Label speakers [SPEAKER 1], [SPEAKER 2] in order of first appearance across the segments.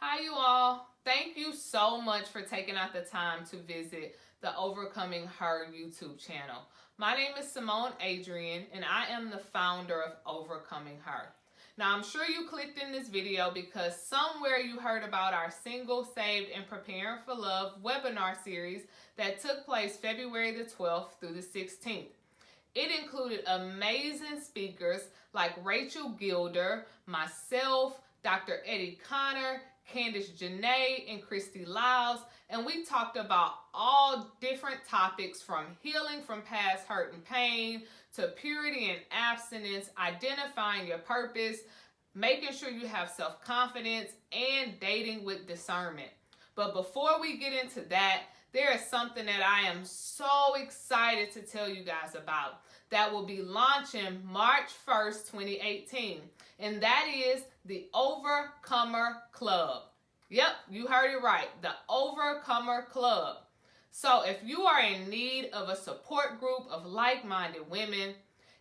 [SPEAKER 1] Hi, you all. Thank you so much for taking out the time to visit the Overcoming Her YouTube channel. My name is Adrianne, and I am the founder of Overcoming Her. Now, I'm sure you clicked in this video because somewhere you heard about our Single, Saved, and Preparing for Love webinar series that took place February the 12th through the 16th. It included amazing speakers like Rachel Gilder, myself, Dr. Eddie Connor, Candace Janae, and Christy Lyles, and we talked about all different topics from healing from past hurt and pain to purity and abstinence, identifying your purpose, making sure you have self-confidence, and dating with discernment. But before we get into that, there is something that I am so excited to tell you guys about that will be launching March 1st, 2018. And that is the Overcomer Club. Yep, you heard it right. The Overcomer Club. So if you are in need of a support group of like-minded women,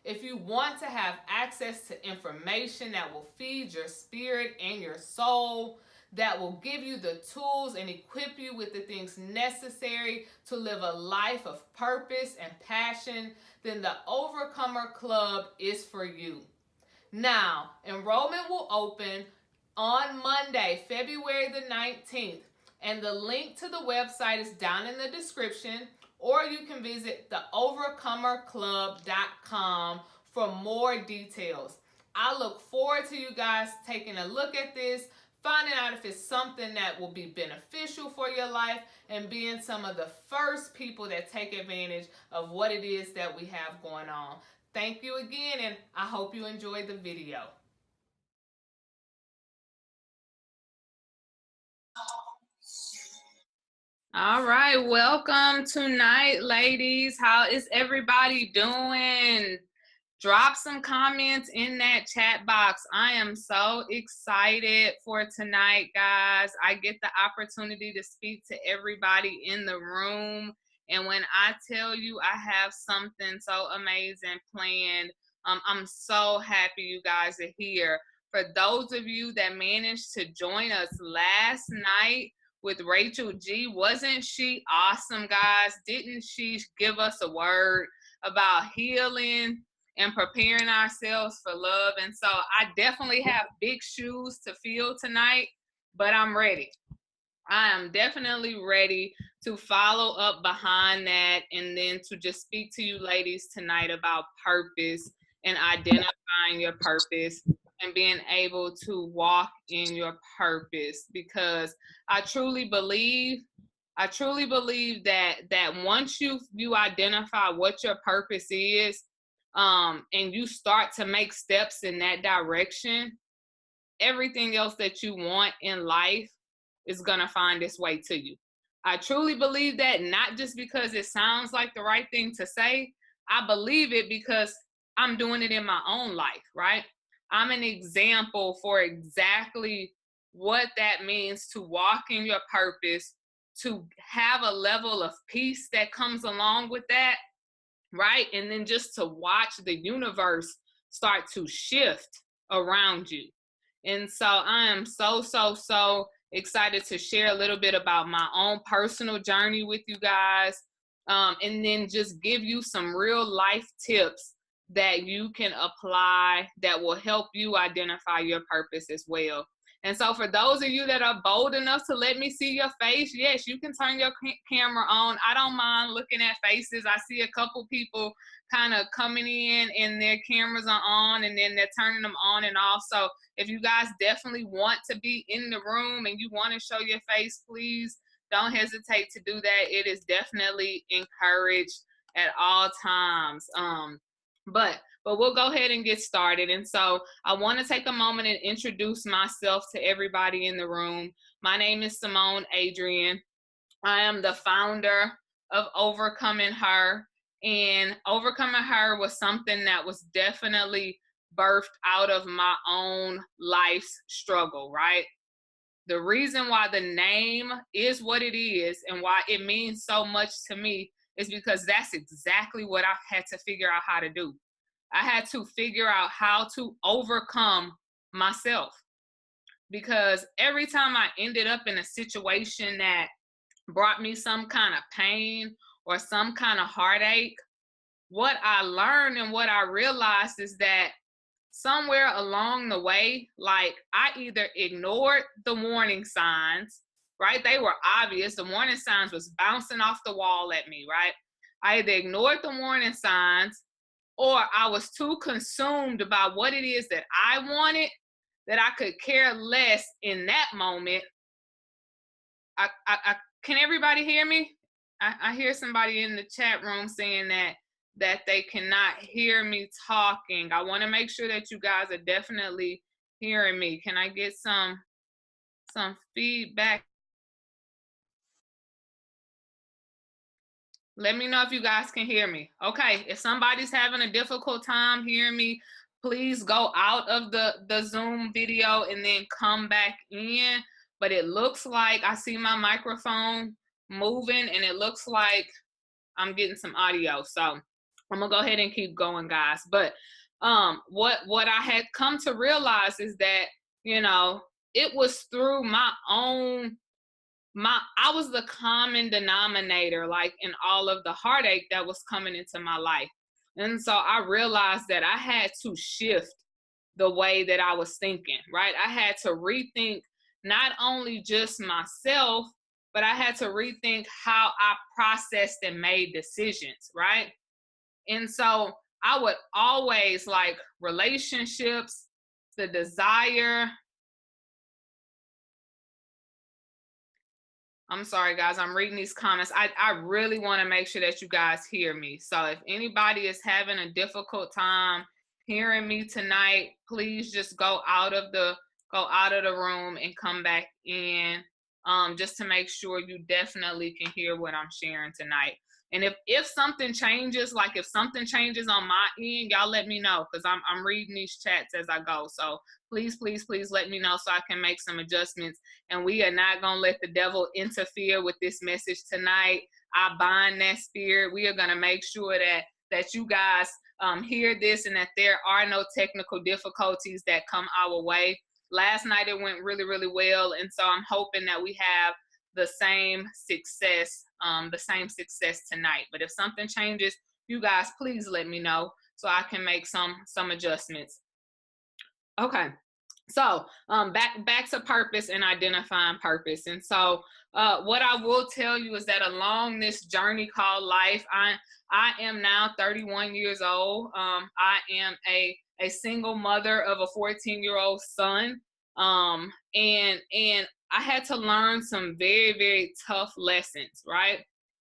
[SPEAKER 1] if you want to have access to information that will feed your spirit and your soul, that will give you the tools and equip you with the things necessary to live a life of purpose and passion, then the Overcomer Club is for you. Now, enrollment will open on Monday, February the 19th, and the link to the website is down in the description, or you can visit theovercomerclub.com for more details. I look forward to you guys taking a look at this, finding out if it's something that will be beneficial for your life, and being some of the first people that take advantage of what it is that we have going on. Thank you again, and I hope you enjoyed the video. All right, welcome tonight, ladies. How is everybody doing? Drop some comments in that chat box. I am so excited for tonight, guys. I get the opportunity to speak to everybody in the room. And when I tell you I have something so amazing planned, I'm so happy you guys are here. For those of you that managed to join us last night with Rachel G, wasn't she awesome, guys? Didn't she give us a word about healing and preparing ourselves for love? And so I definitely have big shoes to fill tonight, but I'm ready. I am definitely ready to follow up behind that, and then to just speak to you ladies tonight about purpose and identifying your purpose and being able to walk in your purpose, because I truly believe that once you identify what your purpose is, and you start to make steps in that direction, everything else that you want in life is gonna find its way to you. I truly believe that, not just because it sounds like the right thing to say. I believe it because I'm doing it in my own life, right? I'm an example for exactly what that means to walk in your purpose, to have a level of peace that comes along with that, right? And then just to watch the universe start to shift around you. And so I am so excited to share a little bit about my own personal journey with you guys, and then just give you some real life tips that you can apply that will help you identify your purpose as well. And so for those of you that are bold enough to let me see your face, yes, you can turn your camera on. I don't mind looking at faces. I see a couple people kind of coming in and their cameras are on, and then they're turning them on and off. So if you guys definitely want to be in the room and you want to show your face, please don't hesitate to do that. It is definitely encouraged at all times. But we'll go ahead and get started. And so I want to take a moment and introduce myself to everybody in the room. My name is Adrianne. I am the founder of Overcoming Her. And Overcoming Her was something that was definitely birthed out of my own life's struggle, right? The reason why the name is what it is and why it means so much to me is because that's exactly what I've had to figure out how to do. I had to figure out how to overcome myself. because every time I ended up in a situation that brought me some kind of pain or some kind of heartache, what I learned and what I realized is that somewhere along the way, like I either ignored the warning signs, right? They were obvious. The warning signs was bouncing off the wall at me, right? I either ignored the warning signs or I was too consumed by what it is that I wanted that I could care less in that moment. Can everybody hear me? I hear somebody in the chat room saying that they cannot hear me talking. I want to make sure that you guys are definitely hearing me. Can I get some feedback? Let me know if you guys can hear me. Okay, if somebody's having a difficult time hearing me, please go out of the Zoom video and then come back in. But it looks like I see my microphone moving and it looks like I'm getting some audio. So I'm gonna go ahead and keep going, guys. But what I had come to realize is that, you know, it was through I was the common denominator, like in all of the heartache that was coming into my life. And so I realized that I had to shift the way that I was thinking, right? I had to rethink not only just myself, but I had to rethink how I processed and made decisions, right? And so I would always like relationships, the desire. I'm sorry, guys. I'm reading these comments. I really want to make sure that you guys hear me. So if anybody is having a difficult time hearing me tonight, please just go out of the room and come back in, just to make sure you definitely can hear what I'm sharing tonight. And if something changes, like if something changes on my end, y'all let me know, because I'm reading these chats as I go. So please, please, please let me know so I can make some adjustments. And we are not going to let the devil interfere with this message tonight. I bind that spirit. We are going to make sure that you guys hear this and that there are no technical difficulties that come our way. Last night it went really, really well. And so I'm hoping that we have the same success tonight. But if something changes, you guys please let me know so I can make some adjustments. Okay. So back to purpose and identifying purpose. And so what I will tell you is that along this journey called life, I am now 31 years old. I am a single mother of a 14-year-old son. And I had to learn some very, very tough lessons, right?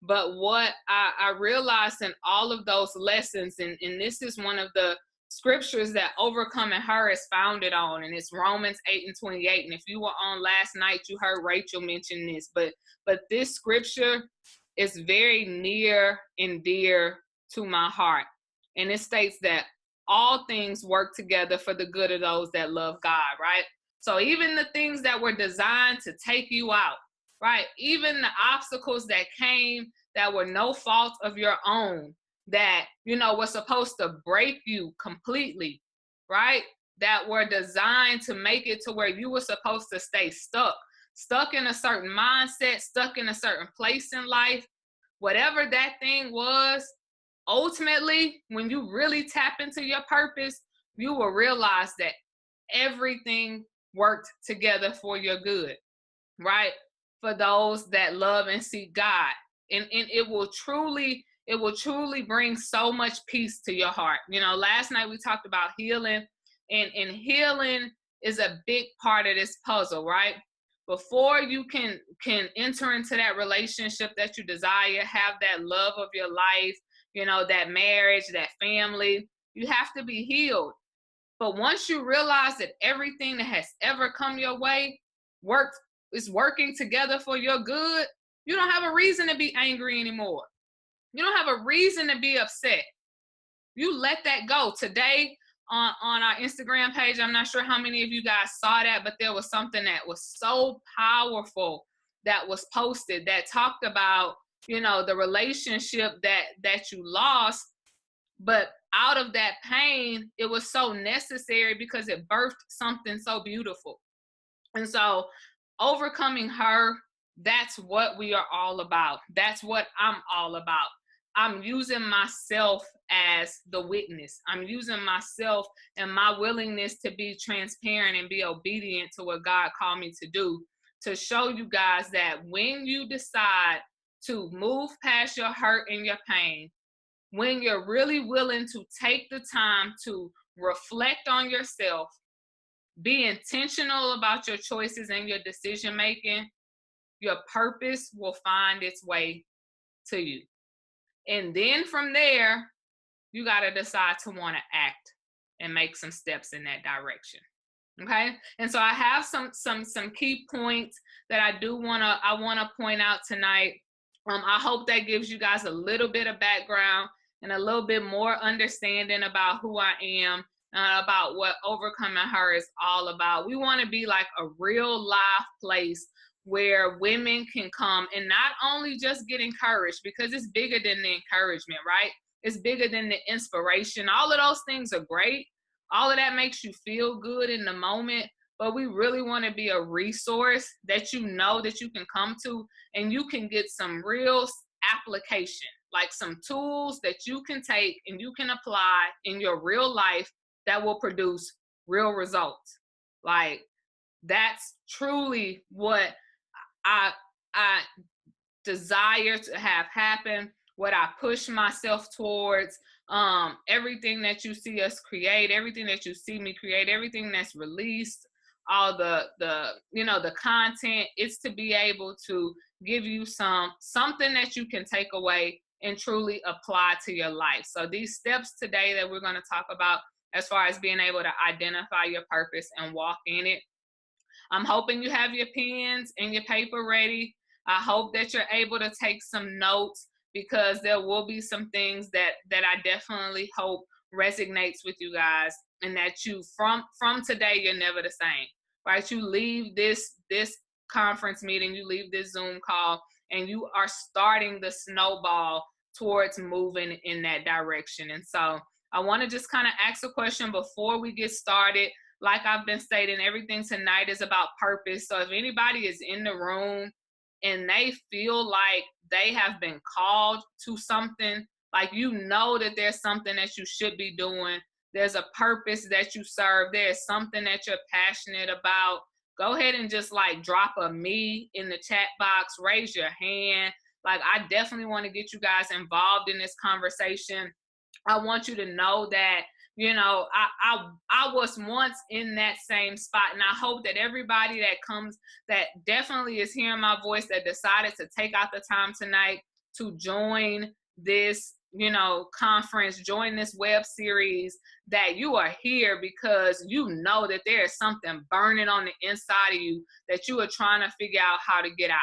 [SPEAKER 1] But what I realized in all of those lessons, and this is one of the scriptures that Overcoming Her is founded on, and it's Romans 8:28. And if you were on last night, you heard Rachel mention this, but this scripture is very near and dear to my heart. And it states that all things work together for the good of those that love God, right? So even the things that were designed to take you out, right? Even the obstacles that came that were no fault of your own, that, you know, were supposed to break you completely, right? That were designed to make it to where you were supposed to stay stuck in a certain mindset, stuck in a certain place in life. Whatever that thing was, ultimately, when you really tap into your purpose, you will realize that everything worked together for your good, right? For those that love and seek God. And it will truly bring so much peace to your heart. You know, last night we talked about healing, and healing is a big part of this puzzle, right? Before you can enter into that relationship that you desire, have that love of your life, you know, that marriage, that family, you have to be healed. But once you realize that everything that has ever come your way is working together for your good, you don't have a reason to be angry anymore. You don't have a reason to be upset. You let that go. Today on our Instagram page, I'm not sure how many of you guys saw that, but there was something that was so powerful that was posted that talked about, you know, the relationship that you lost, but out of that pain, it was so necessary because it birthed something so beautiful. And so overcoming her, that's what we are all about. That's what I'm all about. I'm using myself as the witness. I'm using myself and my willingness to be transparent and be obedient to what God called me to do, to show you guys that when you decide to move past your hurt and your pain, when you're really willing to take the time to reflect on yourself, be intentional about your choices and your decision making, your purpose will find its way to you. And then from there, you got to decide to want to act and make some steps in that direction. Okay? And so I have some key points that I want to point out tonight. I hope that gives you guys a little bit of background and a little bit more understanding about who I am, about what overcoming her is all about. We want to be like a real live place where women can come and not only just get encouraged, because it's bigger than the encouragement, right? It's bigger than the inspiration. All of those things are great. All of that makes you feel good in the moment, but we really want to be a resource that you know that you can come to and you can get some real application, like some tools that you can take and you can apply in your real life that will produce real results. Like, that's truly what I desire to have happen, what I push myself towards. Everything that you see us create, everything that you see me create, everything that's released, all the content, it's to be able to give you something that you can take away and truly apply to your life. So these steps today that we're going to talk about, as far as being able to identify your purpose and walk in it, I'm hoping you have your pens and your paper ready. I hope that you're able to take some notes, because there will be some things that I definitely hope resonates with you guys, and that you from today, you're never the same, right? You leave this conference meeting, you leave this Zoom call, and you are starting the snowball towards moving in that direction. And so I want to just kind of ask a question before we get started. Like I've been stating, everything tonight is about purpose. So if anybody is in the room and they feel like they have been called to something, like you know that there's something that you should be doing, there's a purpose that you serve, there's something that you're passionate about, go ahead and just like drop a me in the chat box, raise your hand. Like, I definitely want to get you guys involved in this conversation. I want you to know that, I was once in that same spot, and I hope that everybody that comes, that definitely is hearing my voice, that decided to take out the time tonight to join this, conference, join this web series, that you are here because you know that there is something burning on the inside of you that you are trying to figure out how to get out,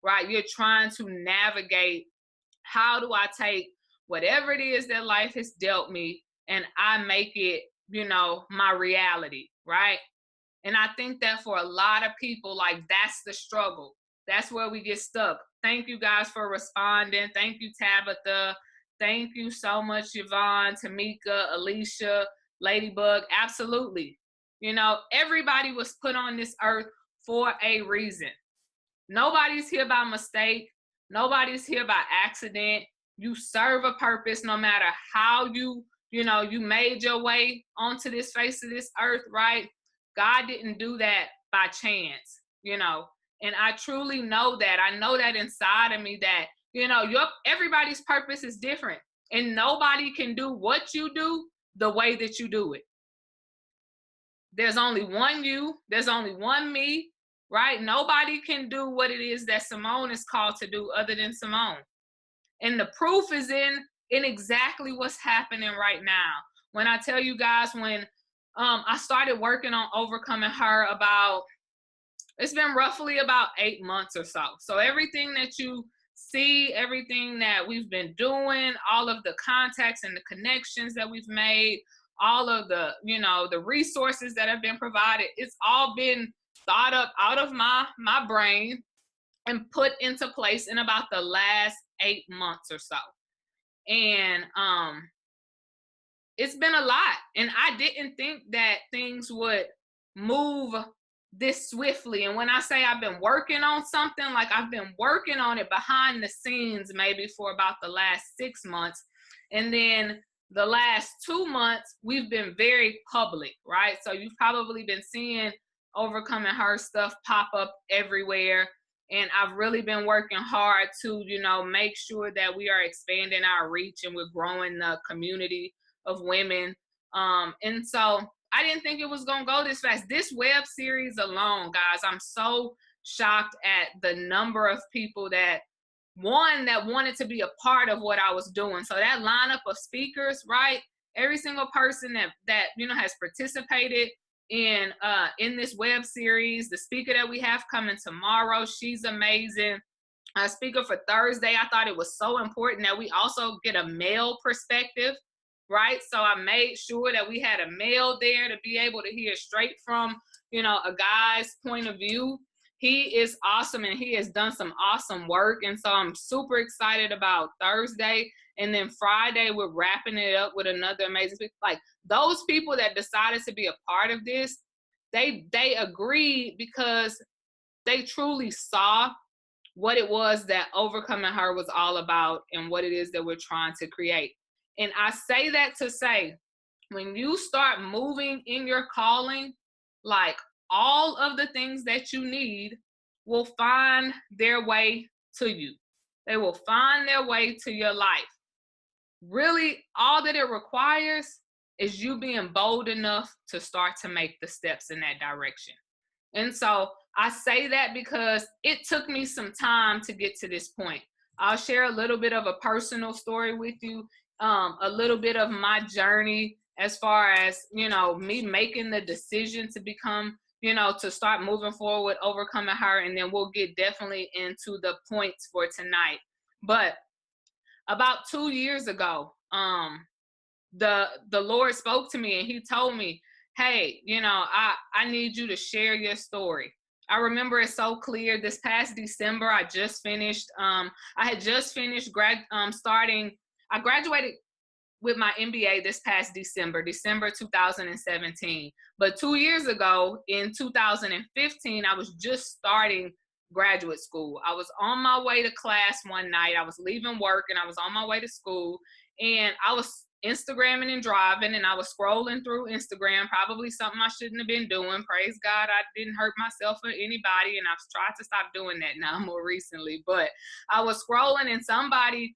[SPEAKER 1] right? You're trying to navigate, how do I take whatever it is that life has dealt me and I make it, my reality, right? And I think that for a lot of people, like, that's the struggle. That's where we get stuck. Thank you guys for responding. Thank you, Tabitha. Thank you so much, Yvonne, Tamika, Alicia, Ladybug. Absolutely. Everybody was put on this earth for a reason. Nobody's here by mistake. Nobody's here by accident. You serve a purpose no matter how you made your way onto this face of this earth, right? God didn't do that by chance, and I truly know that. I know that inside of me that, everybody's purpose is different, and nobody can do what you do the way that you do it. There's only one you, there's only one me, right? Nobody can do what it is that Simone is called to do other than Simone. And the proof is in exactly what's happening right now. When I tell you guys, when I started working on overcoming her, it's been roughly about 8 months or so. So everything that you see, everything that we've been doing, all of the contacts and the connections that we've made, all of the, the resources that have been provided, it's all been thought up out of my brain and put into place in about the last 8 months or so. And it's been a lot. And I didn't think that things would move this swiftly. And when I say I've been working on something, like I've been working on it behind the scenes, maybe for about the last 6 months. And then the last 2 months, we've been very public, right? So you've probably been seeing Overcoming Her stuff pop up everywhere. And I've really been working hard to, you know, make sure that we are expanding our reach and we're growing the community of women. And so I didn't think it was going to go this fast. This web series alone, guys, I'm so shocked at the number of people that wanted to be a part of what I was doing. So that lineup of speakers, right? Every single person that you know has participated in this web series. The speaker that we have coming tomorrow, she's amazing. Our speaker for Thursday, I thought it was so important that we also get a male perspective, right? So I made sure that we had a male there to be able to hear straight from, you know, a guy's point of view. He is awesome and he has done some awesome work. And so I'm super excited about Thursday. And then Friday, we're wrapping it up with another amazing speaker. Like those people that decided to be a part of this, they agreed because they truly saw what it was that Overcoming Her was all about and what it is that we're trying to create. And I say that to say, when you start moving in your calling, like all of the things that you need will find their way to you. They will find their way to your life. Really, all that it requires is you being bold enough to start to make the steps in that direction. And so I say that because it took me some time to get to this point. I'll share a little bit of a personal story with you, a little bit of my journey as far as, you know, me making the decision to become, you know, to start moving forward, Overcoming Her, and then we'll get definitely into the points for tonight. But about 2 years ago, the Lord spoke to me and he told me, hey, you know, I need you to share your story. I remember it so clear. This past December, I just finished, I had just finished I graduated with my MBA this past December 2017. But 2 years ago, in 2015, I was just starting graduate school. I was on my way to class one night. I was leaving work and I was on my way to school, and I was Instagramming and driving, and I was scrolling through Instagram, probably something I shouldn't have been doing. Praise God, I didn't hurt myself or anybody, and I've tried to stop doing that now more recently. But I was scrolling, and somebody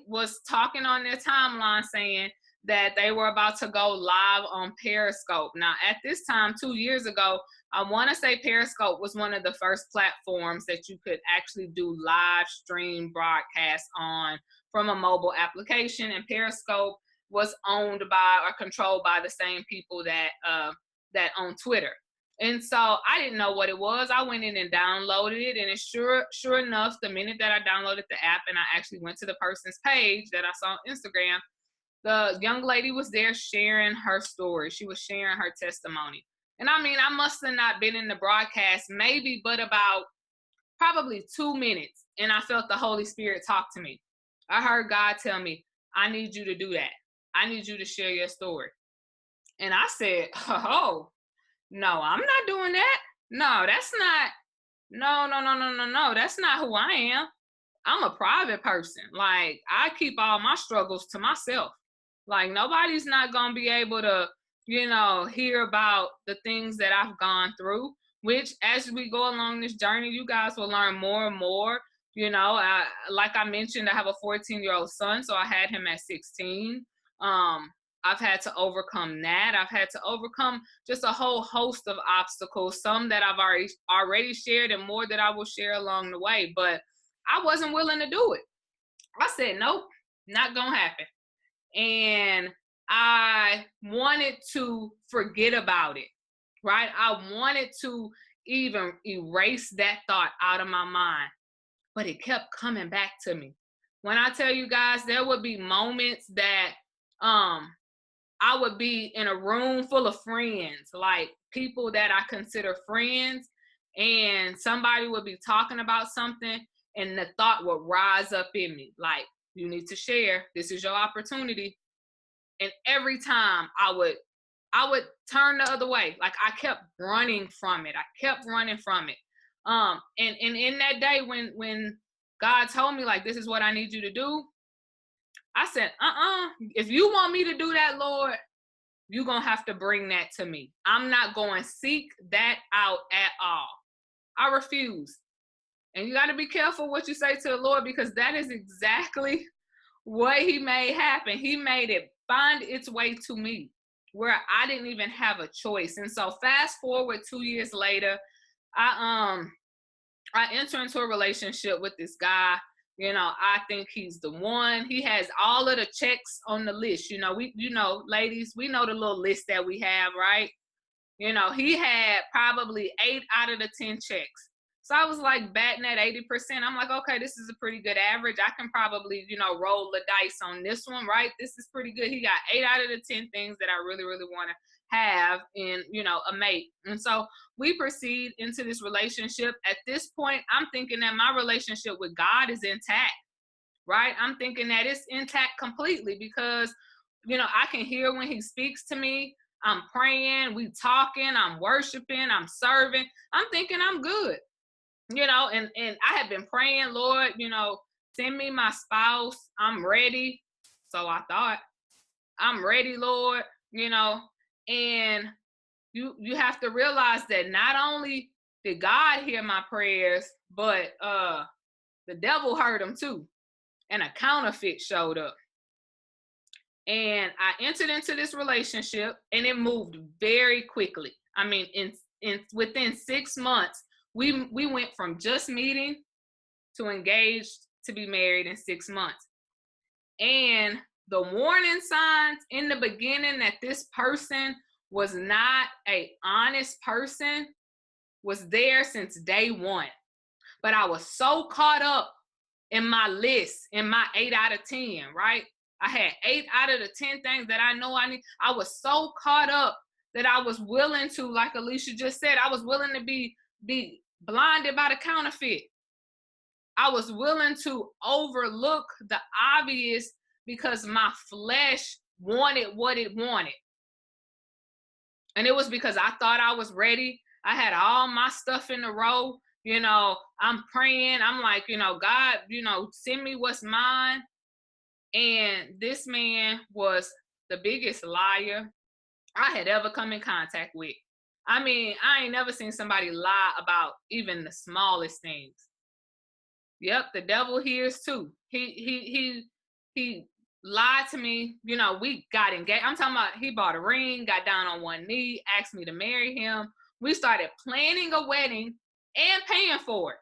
[SPEAKER 1] was talking on their timeline saying that they were about to go live on Periscope. Now, at this time, 2 years ago, I want to say Periscope was one of the first platforms that you could actually do live stream broadcasts on from a mobile application, and Periscope was owned by or controlled by the same people that own Twitter. And so I didn't know what it was. I went in and downloaded it, and it's sure enough, the minute that I downloaded the app and I actually went to the person's page that I saw on Instagram, the young lady was there sharing her story. She was sharing her testimony. And I mean, I must have not been in the broadcast maybe but about probably 2 minutes, and I felt the Holy Spirit talk to me. I heard God tell me, I need you to do that. I need you to share your story. And I said, oh, no, I'm not doing that. No, that's not, no. That's not who I am. I'm a private person. Like, I keep all my struggles to myself. Like, nobody's not going to be able to, you know, hear about the things that I've gone through, which as we go along this journey, you guys will learn more and more. You know, like I mentioned, I have a 14-year-old son, so I had him at 16. I've had to overcome that. I've had to overcome just a whole host of obstacles, some that I've already shared and more that I will share along the way. But I wasn't willing to do it. I said, nope, not going to happen. And I wanted to forget about it, right? I wanted to even erase that thought out of my mind, but it kept coming back to me. When I tell you guys, there would be moments that I would be in a room full of friends, like people that I consider friends, and somebody would be talking about something, and the thought would rise up in me, like, you need to share. This is your opportunity. And every time I would I would turn the other way. Like I kept running from it. I kept running from it. And in that day when God told me like, this is what I need you to do, I said, if you want me to do that, Lord, you're going to have to bring that to me. I'm not going to seek that out at all. I refuse. And you got to be careful what you say to the Lord, because that is exactly what he made happen. He made it find its way to me where I didn't even have a choice. And so fast forward 2 years later, I enter into a relationship with this guy. You know, I think he's the one. He has all of the checks on the list. You know, ladies, we know the little list that we have, right? You know, he had probably 8 out of the 10 checks. So I was like batting at 80%. I'm like, okay, this is a pretty good average. I can probably, you know, roll the dice on this one, right? This is pretty good. He got 8 out of the 10 things that I really, really want to have in, you know, a mate. And so we proceed into this relationship. At this point, I'm thinking that my relationship with God is intact, right? I'm thinking that it's intact completely because, you know, I can hear when he speaks to me. I'm praying, we talking, I'm worshiping, I'm serving. I'm thinking I'm good, you know, and I have been praying, Lord, you know, send me my spouse. I'm ready. So I thought, I'm ready, Lord, you know, and you have to realize that not only did God hear my prayers, but the devil heard them too. And a counterfeit showed up. And I entered into this relationship and it moved very quickly. I mean, in within 6 months, we went from just meeting to engaged to be married in 6 months. And the warning signs in the beginning that this person was not an honest person was there since day one. But I was so caught up in my list, in my 8 out of 10, right? I had 8 out of the 10 things that I know I need. I was so caught up that I was willing to, like Alicia just said, I was willing to be blinded by the counterfeit. I was willing to overlook the obvious because my flesh wanted what it wanted. And it was because I thought I was ready. I had all my stuff in a row. You know, I'm praying. I'm like, you know, God, you know, send me what's mine. And this man was the biggest liar I had ever come in contact with. I mean, I ain't never seen somebody lie about even the smallest things. Yep, the devil hears too. He lied to me. You know, we got engaged. I'm talking about he bought a ring, got down on one knee, asked me to marry him. We started planning a wedding and paying for it.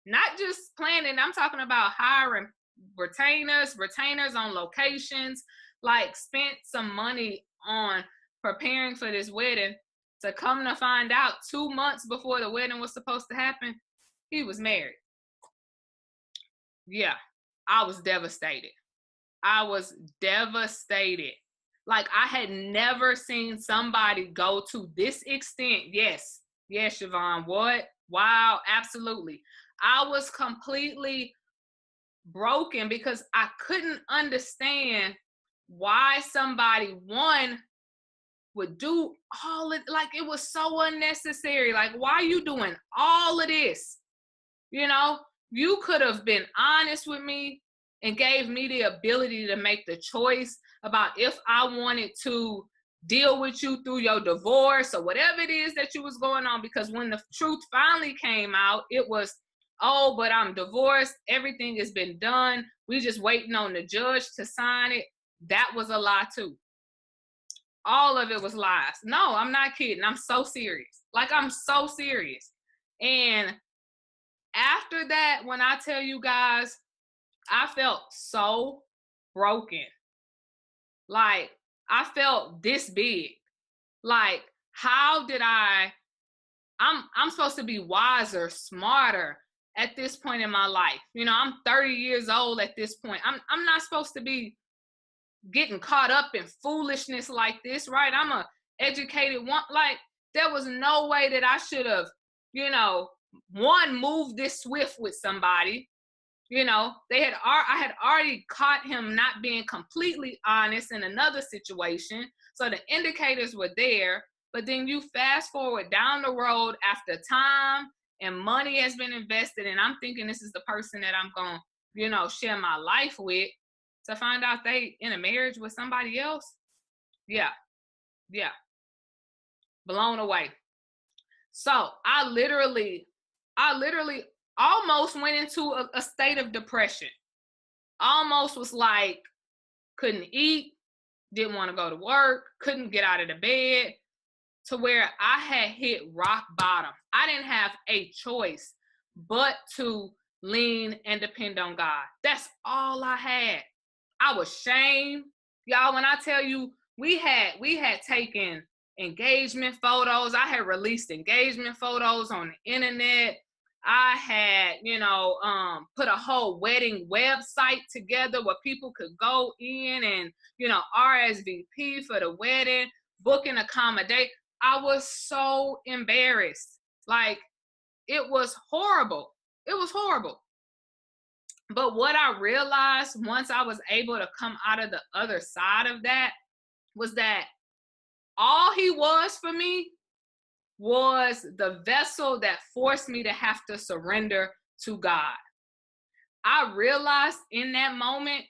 [SPEAKER 1] Not just planning, I'm talking about hiring retainers on locations, like spent some money on preparing for this wedding. To come to find out 2 months before the wedding was supposed to happen, he was married. Yeah, I was devastated. I was devastated. Like I had never seen somebody go to this extent. Yes, Siobhan, what? Wow, absolutely. I was completely broken because I couldn't understand why somebody, one, would do all it, like it was so unnecessary. Like, why are you doing all of this? You know, you could have been honest with me and gave me the ability to make the choice about if I wanted to deal with you through your divorce or whatever it is that you was going on. Because when the truth finally came out, it was, oh, but I'm divorced. Everything has been done. We just waiting on the judge to sign it. That was a lie too. All of it was lies. No, I'm not kidding. I'm so serious. Like, I'm so serious. And after that, when I tell you guys, I felt so broken. Like, I felt this big. Like, how did I'm supposed to be wiser, smarter at this point in my life. You know, I'm 30 years old at this point. I'm not supposed to be getting caught up in foolishness like this, right? I'm a educated one. Like, there was no way that I should have, you know, one, moved this swift with somebody, I had already caught him not being completely honest in another situation. So the indicators were there, but then you fast forward down the road after time and money has been invested, and I'm thinking this is the person that I'm going to, share my life with, to find out they in a marriage with somebody else. Yeah. Blown away. So I literally almost went into a state of depression. Almost was like, couldn't eat, didn't want to go to work, couldn't get out of the bed, to where I had hit rock bottom. I didn't have a choice but to lean and depend on God. That's all I had. I was shamed. Y'all, when I tell you, we had taken engagement photos. I had released engagement photos on the internet. I had, put a whole wedding website together where people could go in and, RSVP for the wedding, book and accommodate. I was so embarrassed. Like, it was horrible. It was horrible. But what I realized once I was able to come out of the other side of that was that all he was for me was the vessel that forced me to have to surrender to God. I realized in that moment,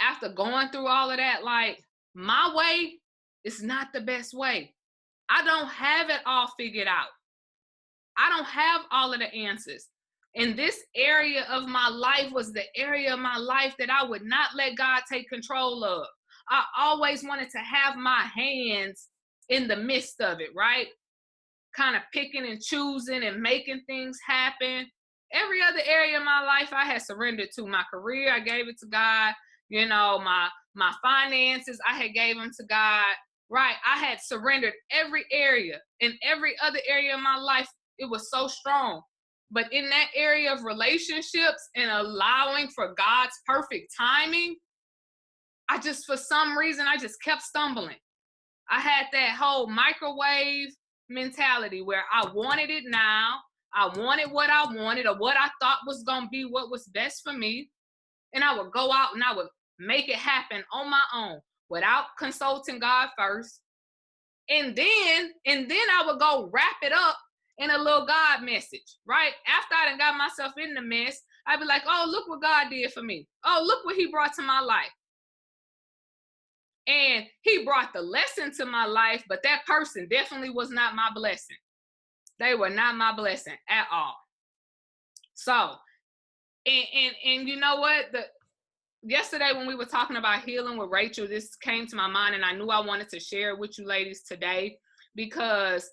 [SPEAKER 1] after going through all of that, like, my way is not the best way. I don't have it all figured out. I don't have all of the answers. And this area of my life was the area of my life that I would not let God take control of. I always wanted to have my hands in the midst of it, right? Kind of picking and choosing and making things happen. Every other area of my life I had surrendered to. My career, I gave it to God. My finances, I had gave them to God. Right? I had surrendered every area. In every other area of my life, it was so strong. But in that area of relationships and allowing for God's perfect timing, for some reason, I just kept stumbling. I had that whole microwave mentality where I wanted it now. I wanted what I wanted, or what I thought was going to be what was best for me. And I would go out and I would make it happen on my own without consulting God first. And then I would go wrap it up in a little God message, right? After I done got myself in the mess, I'd be like, oh, look what God did for me. Oh, look what he brought to my life. And he brought the lesson to my life, but that person definitely was not my blessing. They were not my blessing at all. So, and you know what? Yesterday when we were talking about healing with Rachel, this came to my mind, and I knew I wanted to share it with you ladies today, because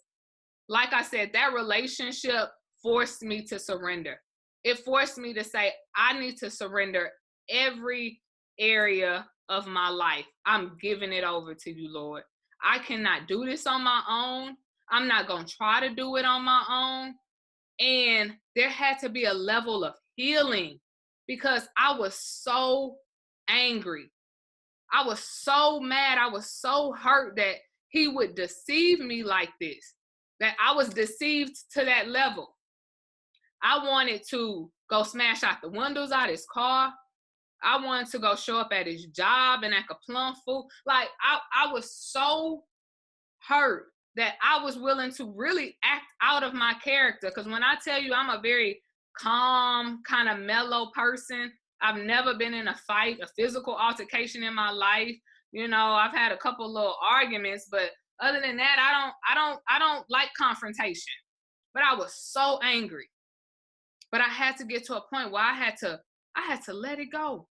[SPEAKER 1] like I said, that relationship forced me to surrender. It forced me to say, I need to surrender every area of my life. I'm giving it over to you, Lord. I cannot do this on my own. I'm not going to try to do it on my own. And there had to be a level of healing, because I was so angry. I was so mad. I was so hurt that he would deceive me like this, that I was deceived to that level. I wanted to go smash out the windows out his car. I wanted to go show up at his job and act a plum fool. Like, I was so hurt that I was willing to really act out of my character. Because when I tell you I'm a very calm, kind of mellow person, I've never been in a fight, a physical altercation in my life. I've had a couple little arguments, but other than that, I don't like confrontation. But I was so angry. But I had to get to a point where I had to let it go.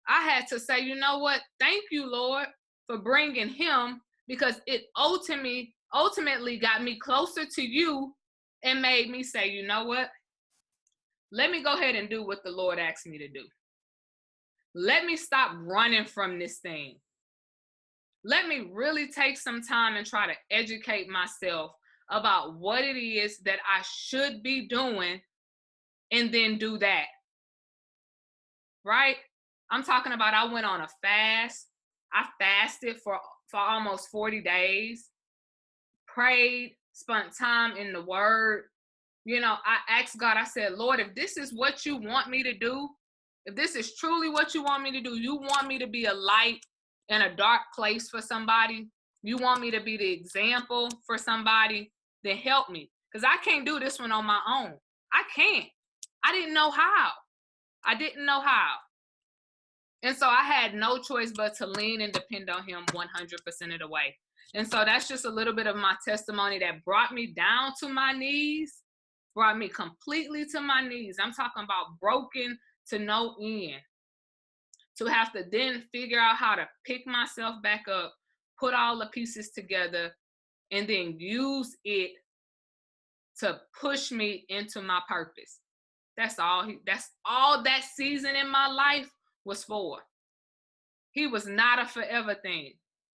[SPEAKER 1] I had to say, you know what? Thank you, Lord, for bringing him, because it ultimately got me closer to you and made me say, you know what? Let me go ahead and do what the Lord asked me to do. Let me stop running from this thing. Let me really take some time and try to educate myself about what it is that I should be doing, and then do that. Right? I'm talking about, I went on a fast. I fasted for almost 40 days, prayed, spent time in the word, I asked God, I said, Lord, if this is what you want me to do, if this is truly what you want me to do, you want me to be a light in a dark place for somebody, you want me to be the example for somebody, then help me. Because I can't do this one on my own. I can't. I didn't know how. I didn't know how. And so I had no choice but to lean and depend on him 100% of the way. And so that's just a little bit of my testimony that brought me down to my knees, brought me completely to my knees. I'm talking about broken to no end. To have to then figure out how to pick myself back up, put all the pieces together, and then use it to push me into my purpose. That's all that season in my life was for. He was not a forever thing.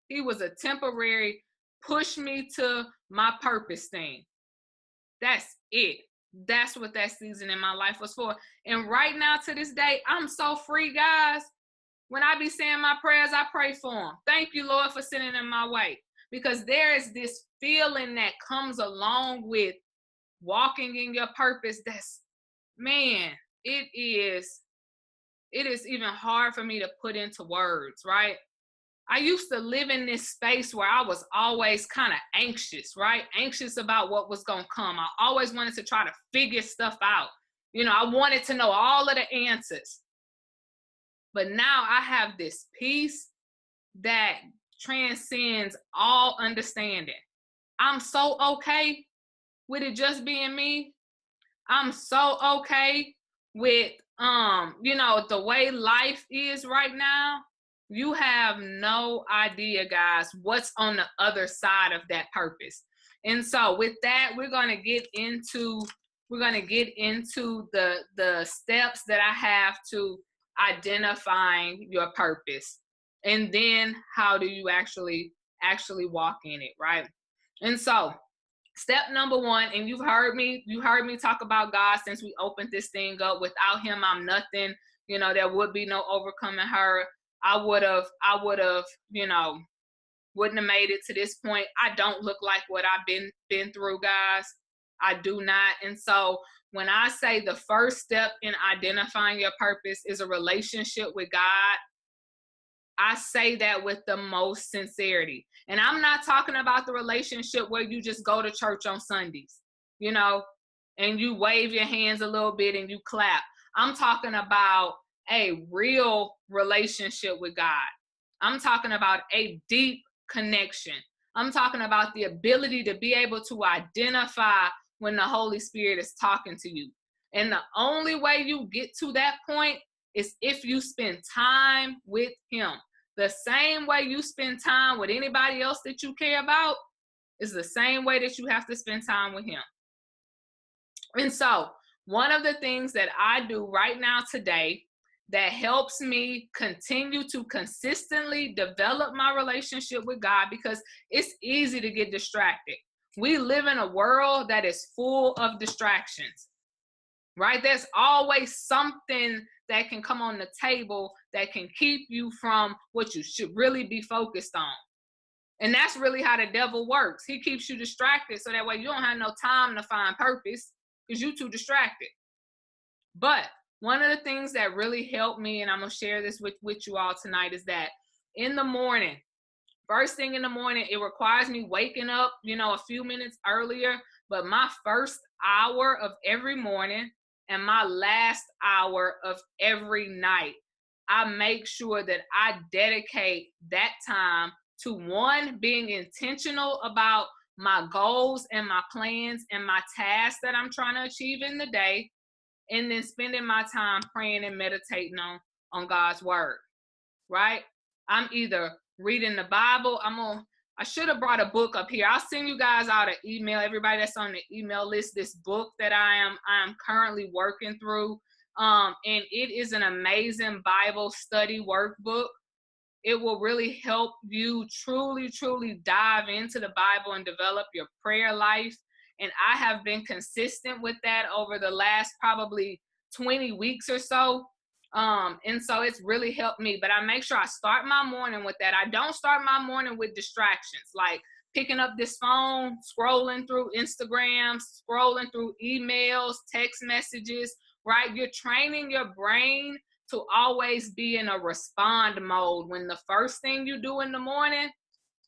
[SPEAKER 1] He was a temporary push me to my purpose thing. That's it. That's what that season in my life was for. And right now to this day, I'm so free, guys. When I be saying my prayers, I pray for them. Thank you, Lord, for sending them my way. Because there is this feeling that comes along with walking in your purpose. That's, man, it is even hard for me to put into words, right? I used to live in this space where I was always kind of anxious, right? Anxious about what was going to come. I always wanted to try to figure stuff out. I wanted to know all of the answers. But now I have this peace that transcends all understanding. I'm so okay with it just being me. I'm so okay with the way life is right now. You have no idea, guys, what's on the other side of that purpose. And so with that, we're going to get into the steps that I have to identifying your purpose. And then how do you actually walk in it, right? And so step number one, and you heard me talk about God since we opened this thing up. Without him, I'm nothing. There would be no overcoming her. I would have, wouldn't have made it to this point. I don't look like what I've been through, guys. I do not. And so when I say the first step in identifying your purpose is a relationship with God, I say that with the most sincerity. And I'm not talking about the relationship where you just go to church on Sundays, and you wave your hands a little bit and you clap. I'm talking about a real relationship with God. I'm talking about a deep connection. I'm talking about the ability to be able to identify when the Holy Spirit is talking to you. And the only way you get to that point is if you spend time with him. The same way you spend time with anybody else that you care about is the same way that you have to spend time with him. And so one of the things that I do right now today that helps me continue to consistently develop my relationship with God, because it's easy to get distracted. We live in a world that is full of distractions, right? There's always something that can come on the table that can keep you from what you should really be focused on. And that's really how the devil works. He keeps you distracted so that way you don't have no time to find purpose because you're too distracted. But one of the things that really helped me, and I'm going to share this with you all tonight, is that in the morning, first thing in the morning, it requires me waking up, a few minutes earlier, but my first hour of every morning and my last hour of every night, I make sure that I dedicate that time to, one, being intentional about my goals and my plans and my tasks that I'm trying to achieve in the day, and then spending my time praying and meditating on God's word, right? I'm either reading the Bible. I should have brought a book up here. I'll send you guys out an email, everybody that's on the email list, this book that I am currently working through. And it is an amazing Bible study workbook. It will really help you truly, truly dive into the Bible and develop your prayer life. And I have been consistent with that over the last probably 20 weeks or so. And so it's really helped me. But I make sure I start my morning with that. I don't start my morning with distractions. Like picking up this phone, scrolling through Instagram, scrolling through emails, text messages, right? You're training your brain to always be in a respond mode when the first thing you do in the morning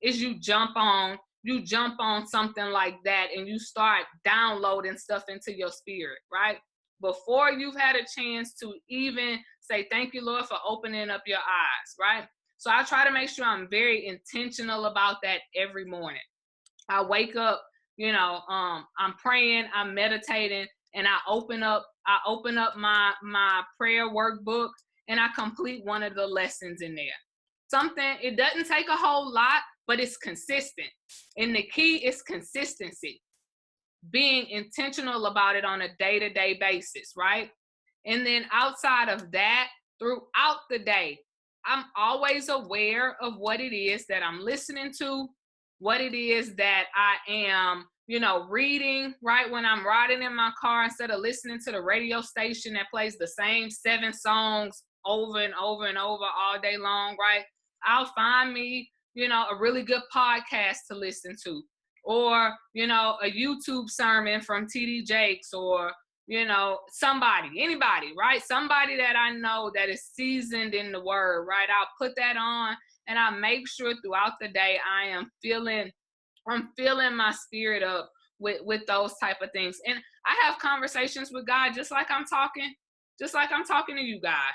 [SPEAKER 1] is you jump on something like that and you start downloading stuff into your spirit, right? Before you've had a chance to even say, thank you, Lord, for opening up your eyes, right? So I try to make sure I'm very intentional about that every morning. I wake up, I'm praying, I'm meditating, and I open up my prayer workbook and I complete one of the lessons in there. It doesn't take a whole lot, but it's consistent. And the key is consistency, being intentional about it on a day-to-day basis, right? And then outside of that, throughout the day, I'm always aware of what it is that I'm listening to, what it is that I am, reading, right? When I'm riding in my car, instead of listening to the radio station that plays the same 7 songs over and over and over all day long, right? I'll find me, a really good podcast to listen to, or, a YouTube sermon from TD Jakes, or, anybody, right? Somebody that I know that is seasoned in the word, right? I'll put that on and I make sure throughout the day I'm filling my spirit up with those type of things. And I have conversations with God just like I'm talking to you guys.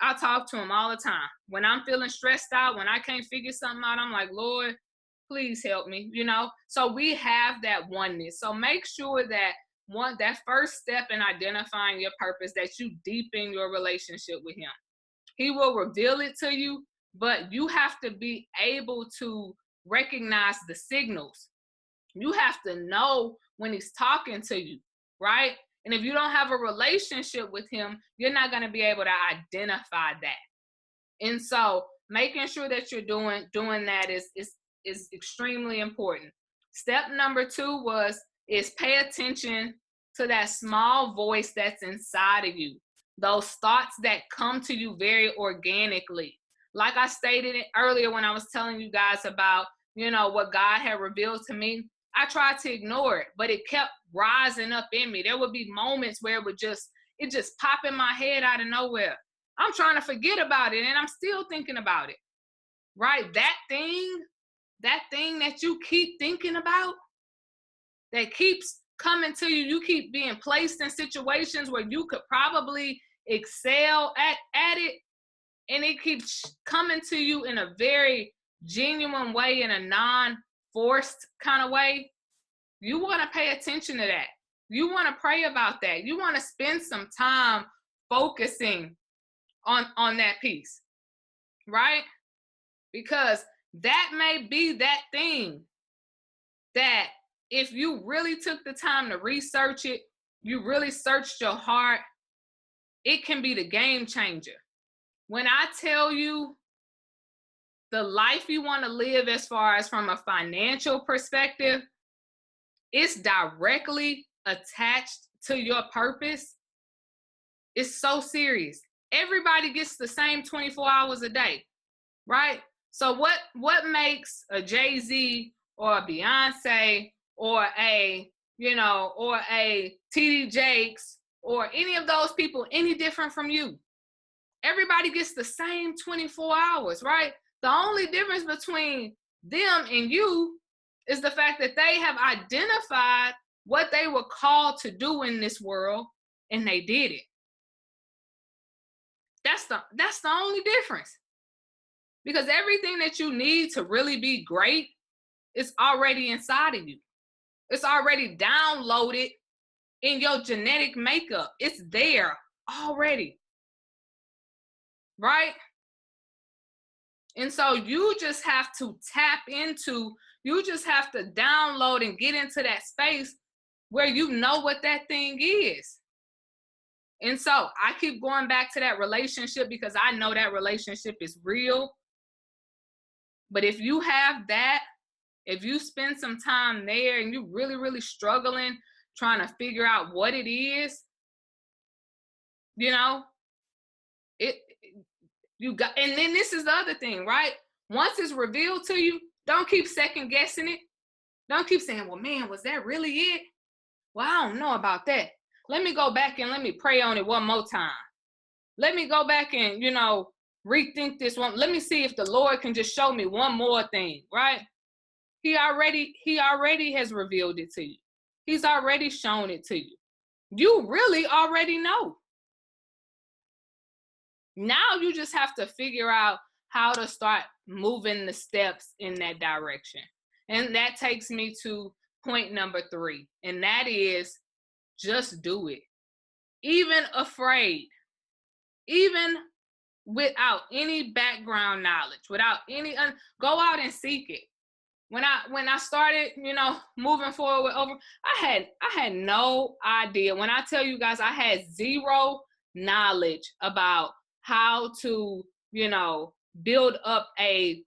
[SPEAKER 1] I talk to him all the time. When I'm feeling stressed out, when I can't figure something out, I'm like, Lord, please help me, So we have that oneness. So make sure that that first step in identifying your purpose, that you deepen your relationship with him. He will reveal it to you, but you have to be able to recognize the signals. You have to know when he's talking to you, right? And if you don't have a relationship with him, you're not going to be able to identify that. And so making sure that you're doing that is extremely important. Step number 2 is pay attention to that small voice that's inside of you. Those thoughts that come to you very organically. Like I stated earlier when I was telling you guys about, what God had revealed to me, I tried to ignore it, but it kept rising up in me. There would be moments where it just pop in my head out of nowhere. I'm trying to forget about it and I'm still thinking about it, right? That thing that you keep thinking about, that keeps coming to you, you keep being placed in situations where you could probably excel at it, and it keeps coming to you in a very genuine way, in a non-forced kind of way. You want to pay attention to that. You want to pray about that. You want to spend some time focusing on that piece, right? Because that may be that thing that if you really took the time to research it, you really searched your heart, it can be the game changer. When I tell you the life you want to live as far as from a financial perspective, it's directly attached to your purpose. It's so serious. Everybody gets the same 24 hours a day, right? So what makes a Jay-Z or a Beyonce or a TD Jakes or any of those people any different from you? Everybody gets the same 24 hours, right? The only difference between them and you is the fact that they have identified what they were called to do in this world, and they did it. That's the only difference. Because everything that you need to really be great is already inside of you. It's already downloaded in your genetic makeup. It's there already. Right? And so you just have to you just have to download and get into that space where you know what that thing is. And so I keep going back to that relationship because I know that relationship is real. But if you have that, if you spend some time there and you're really, really struggling, trying to figure out what it is, and then this is the other thing, right? Once it's revealed to you, Don't keep second guessing it. Don't keep saying, well, man, was that really it? Well, I don't know about that. Let me go back and let me pray on it one more time. Let me go back and, rethink this one. Let me see if the Lord can just show me one more thing, right? He already has revealed it to you. He's already shown it to you. You really already know. Now you just have to figure out how to start moving the steps in that direction. And that takes me to point number 3. And that is just do it. Even afraid, even without any background knowledge, without any, go out and seek it. When I started, moving forward with over, I had no idea. When I tell you guys, I had zero knowledge about how to, build up a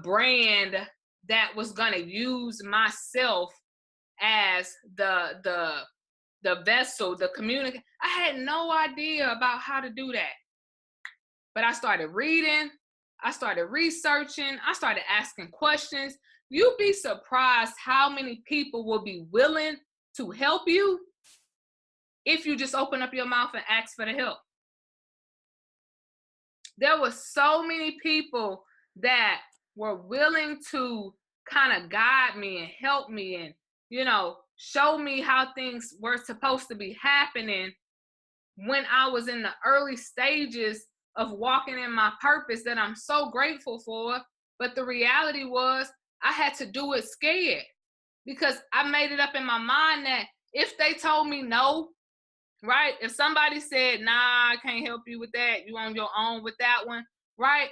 [SPEAKER 1] brand that was gonna use myself as the vessel, the communicator. I had no idea about how to do that. But I started reading, I started researching, I started asking questions. You'd be surprised how many people will be willing to help you if you just open up your mouth and ask for the help. There were so many people that were willing to kind of guide me and help me and, show me how things were supposed to be happening when I was in the early stages of walking in my purpose, that I'm so grateful for. But the reality was I had to do it scared, because I made it up in my mind that if they told me no, right? If somebody said, nah, I can't help you with that, you on your own with that one, right?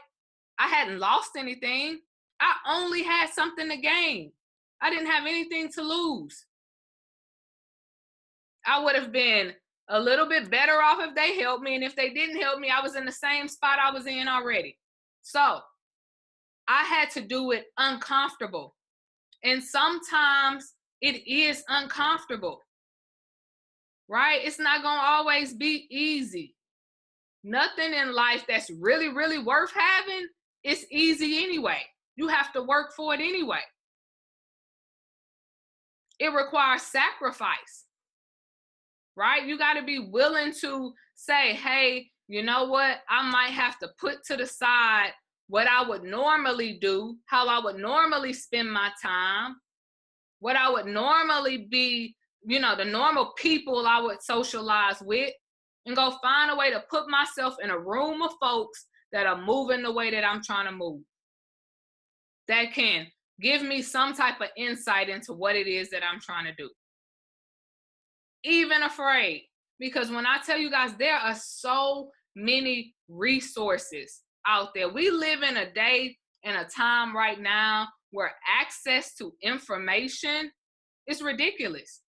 [SPEAKER 1] I hadn't lost anything. I only had something to gain. I didn't have anything to lose. I would have been a little bit better off if they helped me. And if they didn't help me, I was in the same spot I was in already. So I had to do it uncomfortable. And sometimes it is uncomfortable, right? It's not going to always be easy. Nothing in life that's really, really worth having is easy anyway. You have to work for it anyway. It requires sacrifice, right? You got to be willing to say, hey, you know what? I might have to put to the side what I would normally do, how I would normally spend my time, what I would normally be, the normal people I would socialize with, and go find a way to put myself in a room of folks that are moving the way that I'm trying to move, that can give me some type of insight into what it is that I'm trying to do. Even afraid, because when I tell you guys, there are so many resources out there. We live in a day and a time right now where access to information is ridiculous.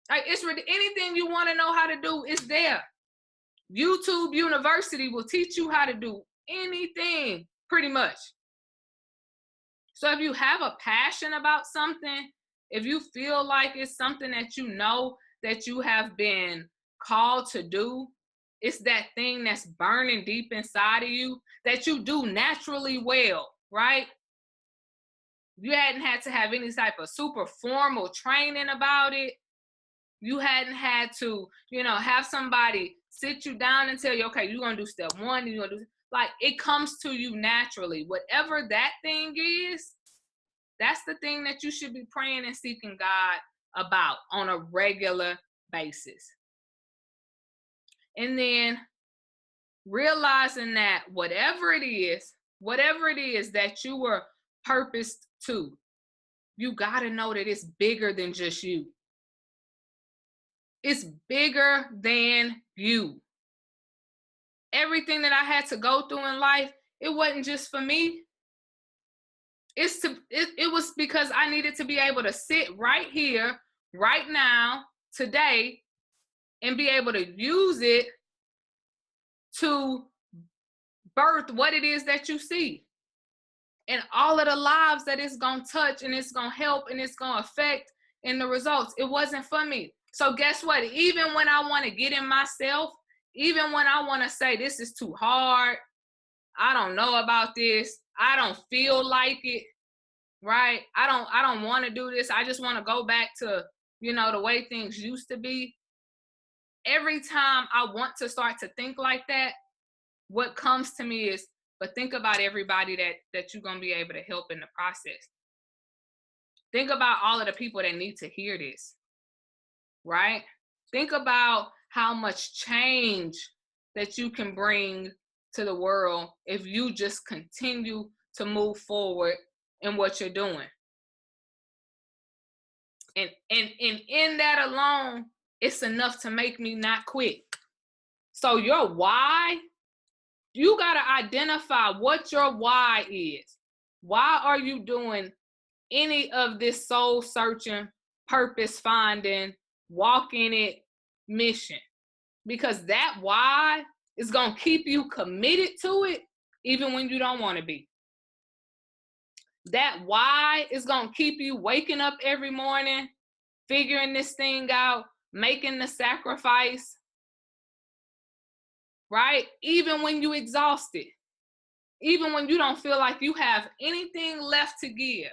[SPEAKER 1] Like, anything you want to know how to do is there. YouTube University will teach you how to do anything, pretty much. So if you have a passion about something, if you feel like it's something that that you have been called to do, it's that thing that's burning deep inside of you that you do naturally well, right? You hadn't had to have any type of super formal training about it. You hadn't had to, have somebody sit you down and tell you, okay, you're going to do step 1, you're going to do, like, it comes to you naturally. Whatever that thing is, that's the thing that you should be praying and seeking God about on a regular basis. And then realizing that whatever it is that you were purposed to, you got to know that it's bigger than just you. It's bigger than you. Everything that I had to go through in life, it wasn't just for me. It was because I needed to be able to sit right here, right now, today, and be able to use it to birth what it is that you see. And all of the lives that it's going to touch and it's going to help and it's going to affect in the results. It wasn't for me. So guess what? Even when I want to get in myself, even when I want to say this is too hard, I don't know about this, I don't feel like it, right? I don't want to do this. I just want to go back to, the way things used to be. Every time I want to start to think like that, what comes to me is, but think about everybody that you're going to be able to help in the process. Think about all of the people that need to hear this, right? Think about how much change that you can bring to the world if you just continue to move forward in what you're doing. And in that alone, it's enough to make me not quit. So your why, you got to identify what your why is. Why are you doing any of this soul searching, purpose finding, walk in it mission? Because that why is going to keep you committed to it even when you don't want to be. That why is going to keep you waking up every morning, figuring this thing out, making the sacrifice, right? Even when you're exhausted, even when you don't feel like you have anything left to give.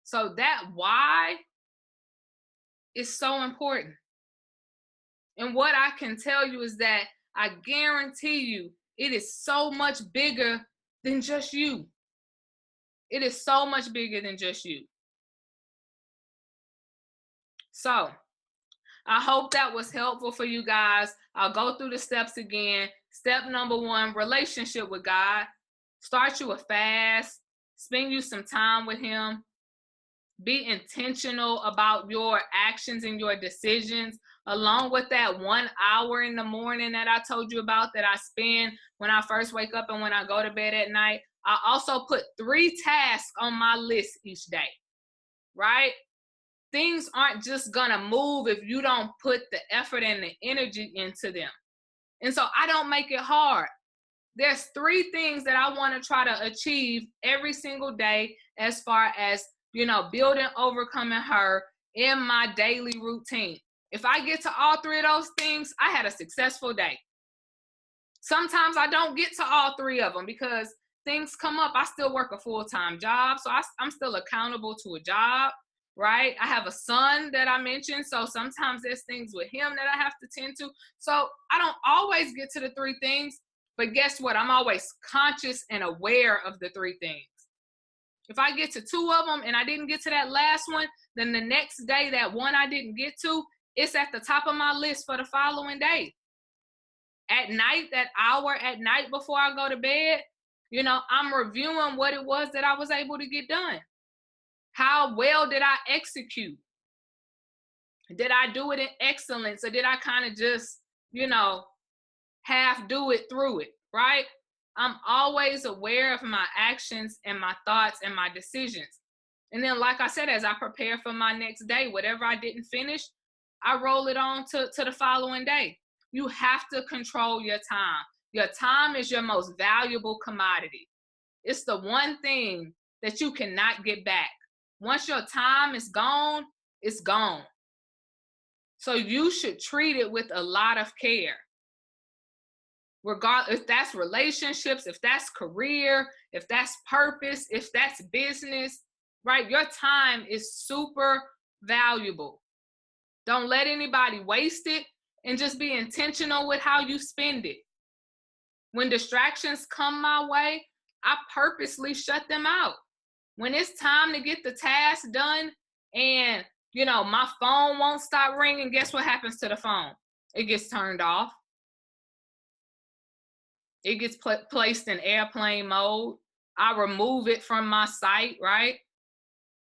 [SPEAKER 1] So that why is so important. And what I can tell you is that I guarantee you it is so much bigger than just you. It is so much bigger than just you. So I hope that was helpful for you guys. I'll go through the steps again. Step number 1, relationship with God. Start you a fast. Spend you some time with him. Be intentional about your actions and your decisions, along with that 1 hour in the morning that I told you about that I spend when I first wake up and when I go to bed at night. I also put 3 tasks on my list each day, right? Things aren't just gonna move if you don't put the effort and the energy into them. And so I don't make it hard. There's 3 things that I want to try to achieve every single day as far as, building, overcoming her in my daily routine. If I get to all 3 of those things, I had a successful day. Sometimes I don't get to all 3 of them because things come up. I still work a full-time job, so I'm still accountable to a job, right? I have a son that I mentioned, so sometimes there's things with him that I have to tend to. So I don't always get to the 3 things, but guess what? I'm always conscious and aware of the 3 things. If I get to 2 of them and I didn't get to that last one, then the next day, that one I didn't get to, it's at the top of my list for the following day. At night, that hour at night before I go to bed, I'm reviewing what it was that I was able to get done. How well did I execute? Did I do it in excellence, or did I kind of just, half do it through it, right? I'm always aware of my actions and my thoughts and my decisions. And then, like I said, as I prepare for my next day, whatever I didn't finish, I roll it on to the following day. You have to control your time. Your time is your most valuable commodity. It's the one thing that you cannot get back. Once your time is gone, it's gone. So you should treat it with a lot of care. Regardless if that's relationships, if that's career, if that's purpose, if that's business, right? Your time is super valuable. Don't let anybody waste it, and just be intentional with how you spend it. When distractions come my way, I purposely shut them out. When it's time to get the task done and, my phone won't stop ringing, guess what happens to the phone? It gets turned off. It gets placed in airplane mode. I remove it from my sight, right?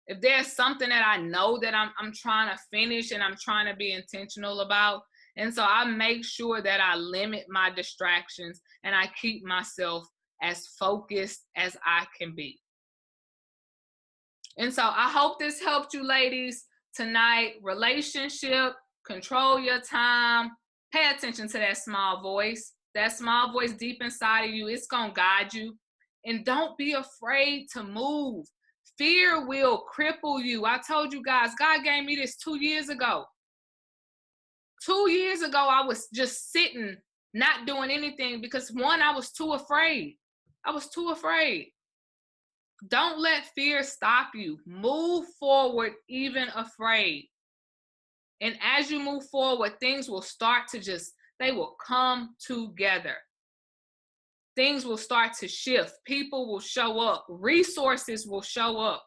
[SPEAKER 1] If there's something that I know that I'm trying to finish and I'm trying to be intentional about, and so I make sure that I limit my distractions and I keep myself as focused as I can be. And so I hope this helped you ladies tonight. Relationship, control your time, pay attention to that small voice. That small voice deep inside of you, it's going to guide you. And don't be afraid to move. Fear will cripple you. I told you guys, God gave me this 2 years ago. 2 years ago, I was just sitting, not doing anything because, one, I was too afraid. I was too afraid. Don't let fear stop you. Move forward even afraid. And as you move forward, things will start to they will come together. Things will start to shift. People will show up. Resources will show up.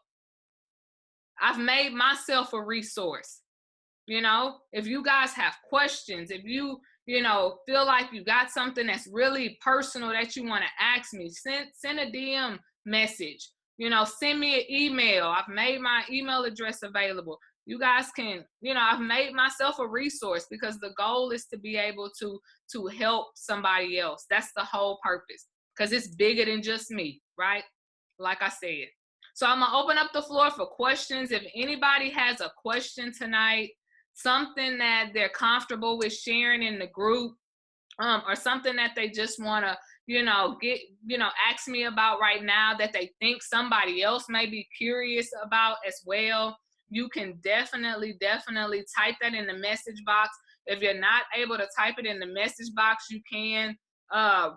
[SPEAKER 1] I've made myself a resource. You know, if you guys have questions, if you feel like you got something that's really personal that you want to ask me, send a DM message. Send me an email. I've made my email address available. You guys can, I've made myself a resource because the goal is to be able to help somebody else. That's the whole purpose, because it's bigger than just me, right? Like I said. So I'm gonna open up the floor for questions. If anybody has a question tonight, something that they're comfortable with sharing in the group, or something that they just want to, ask me about right now that they think somebody else may be curious about as well, you can definitely type that in the message box. If you're not able to type it in the message box, you can.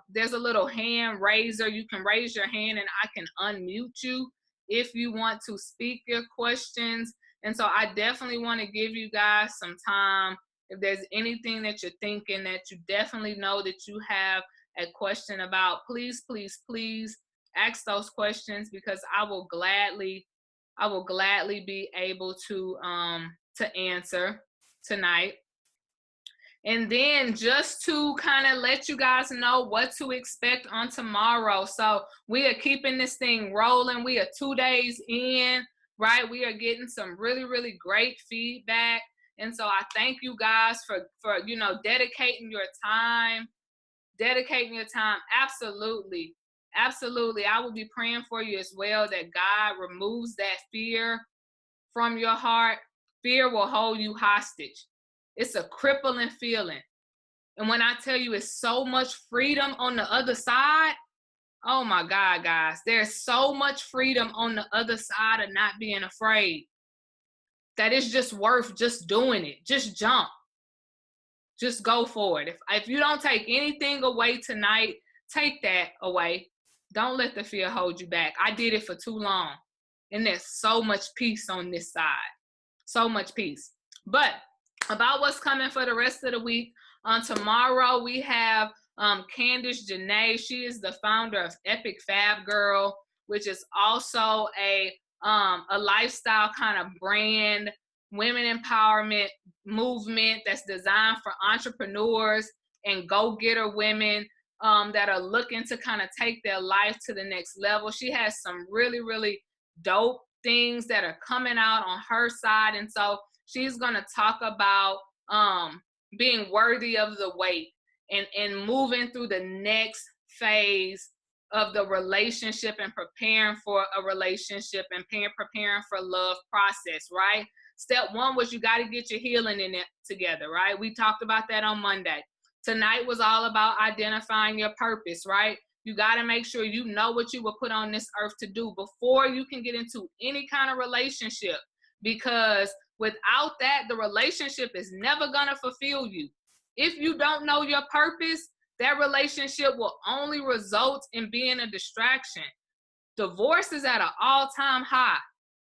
[SPEAKER 1] There's a little hand raiser. You can raise your hand and I can unmute you if you want to speak your questions. And so I definitely want to give you guys some time. If there's anything that you're thinking that you definitely know that you have a question about, please ask those questions, because I will gladly be able to answer tonight. And then just to kind of let you guys know what to expect on tomorrow. So we are keeping this thing rolling. We are 2 days in, right? We are getting some really great feedback. And so I thank you guys for dedicating your time. Absolutely. I will be praying for you as well, that God removes that fear from your heart. Fear will hold you hostage. It's a crippling feeling. And when I tell you it's so much freedom on the other side, oh my God, guys, there's so much freedom on the other side of not being afraid, that it's just worth just doing it. Just jump. Just go for it. If you don't take anything away tonight, take that away. Don't let the fear hold you back. I did it for too long. And there's so much peace on this side. So much peace. But about what's coming for the rest of the week, tomorrow we have Candice Janae. She is the founder of Epic Fab Girl, which is also a lifestyle kind of brand, women empowerment movement that's designed for entrepreneurs and go-getter women that are looking to kind of take their life to the next level. She has some really dope things that are coming out on her side. And so she's going to talk about being worthy of the wait and moving through the next phase of the relationship and preparing for a relationship and preparing for love process, right? Step one was you got to get your healing in it together, right? We talked about that on Monday. Tonight was all about identifying your purpose, right? You got to make sure you know what you were put on this earth to do before you can get into any kind of relationship, because without that, the relationship is never going to fulfill you. If you don't know your purpose, that relationship will only result in being a distraction. Divorce is at an all-time high.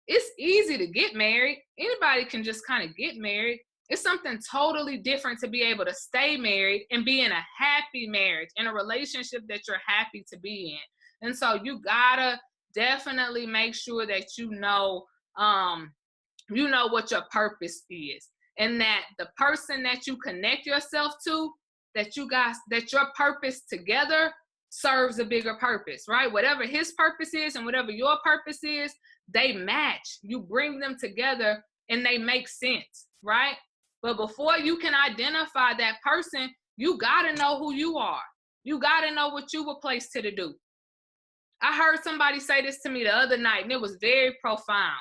[SPEAKER 1] It's easy to get married. Anybody can just kind of get married. It's something totally different to be able to stay married and be in a happy marriage, in a relationship that you're happy to be in. And so you gotta definitely make sure that you know what your purpose is, and that the person that you connect yourself to, that your purpose together serves a bigger purpose, right? Whatever his purpose is and whatever your purpose is, they match. You bring them together and they make sense, right? But before you can identify that person, you got to know who you are. You got to know what you were placed to do. I heard somebody say this to me the other night, and it was very profound.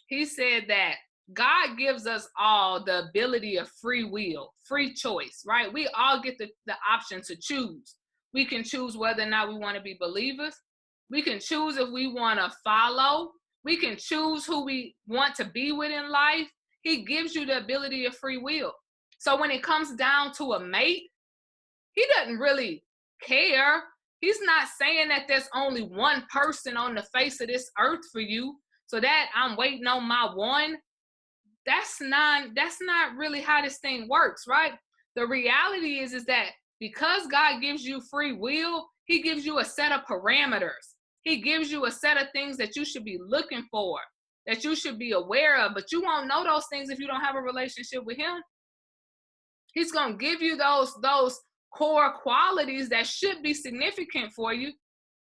[SPEAKER 1] He said that God gives us all the ability of free will, free choice, right? We all get the option to choose. We can choose whether or not we want to be believers. We can choose if we want to follow. We can choose who we want to be with in life. He gives you the ability of free will. So when it comes down to a mate, he doesn't really care. He's not saying that there's only one person on the face of this earth for you, so that I'm waiting on my one. That's not really how this thing works, right? The reality is that because God gives you free will, he gives you a set of parameters. He gives you a set of things that you should be looking for, that you should be aware of, but you won't know those things if you don't have a relationship with him. He's going to give you those core qualities that should be significant for you.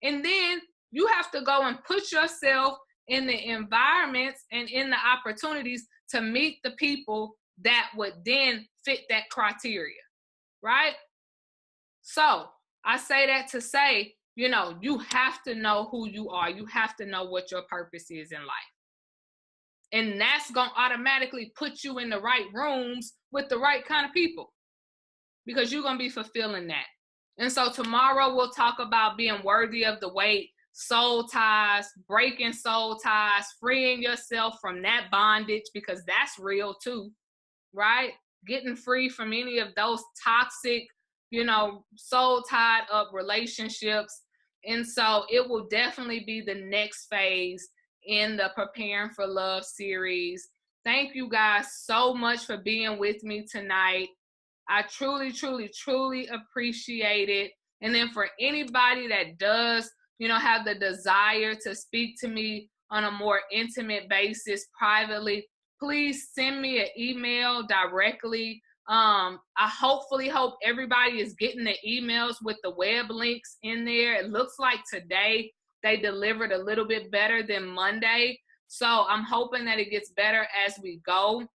[SPEAKER 1] And then you have to go and put yourself in the environments and in the opportunities to meet the people that would then fit that criteria, right? So I say that to say, you know, you have to know who you are. You have to know what your purpose is in life. And that's going to automatically put you in the right rooms with the right kind of people, because you're going to be fulfilling that. And so tomorrow we'll talk about being worthy of the wait, soul ties, breaking soul ties, freeing yourself from that bondage, because that's real too, right? Getting free from any of those toxic, you know, soul tied up relationships. And so it will definitely be the next phase in the Preparing for Love series. Thank you guys so much for being with me tonight. I truly, truly, truly appreciate it. And then for anybody that does, you know, have the desire to speak to me on a more intimate basis privately, please send me an email directly. I hopefully hope everybody is getting the emails with the web links in there. It looks like today they delivered a little bit better than Monday. So I'm hoping that it gets better as we go.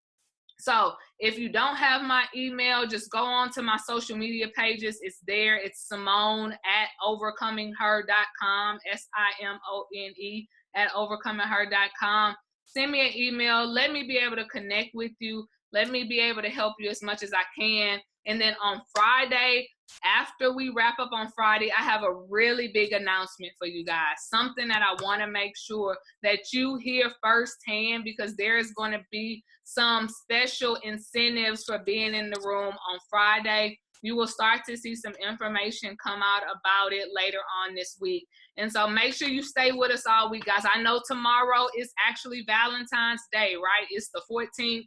[SPEAKER 1] So if you don't have my email, just go on to my social media pages. It's there. It's Simone at overcomingher.com, SIMONE at overcomingher.com. Send me an email. Let me be able to connect with you. Let me be able to help you as much as I can. And then on Friday, after we wrap up on Friday, I have a really big announcement for you guys. Something that I want to make sure that you hear firsthand, because there is going to be some special incentives for being in the room on Friday. You will start to see some information come out about it later on this week. And so make sure you stay with us all week, guys. I know tomorrow is actually Valentine's Day, right? It's the 14th.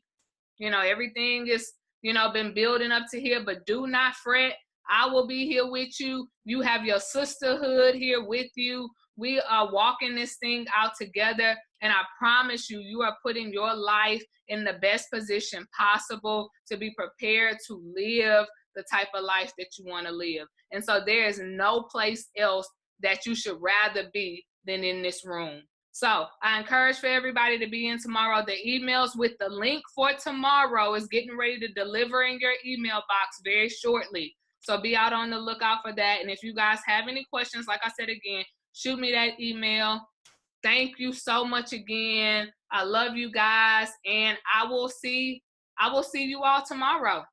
[SPEAKER 1] You know, everything is, you know, been building up to here, but do not fret. I will be here with you. You have your sisterhood here with you. We are walking this thing out together. And I promise you, you are putting your life in the best position possible to be prepared to live the type of life that you want to live. And so there is no place else that you should rather be than in this room. So I encourage for everybody to be in tomorrow. The emails with the link for tomorrow is getting ready to deliver in your email box very shortly. So be out on the lookout for that. And if you guys have any questions, like I said again, shoot me that email. Thank you so much again. I love you guys, and I will see you all tomorrow.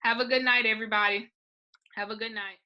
[SPEAKER 1] Have a good night, everybody. Have a good night.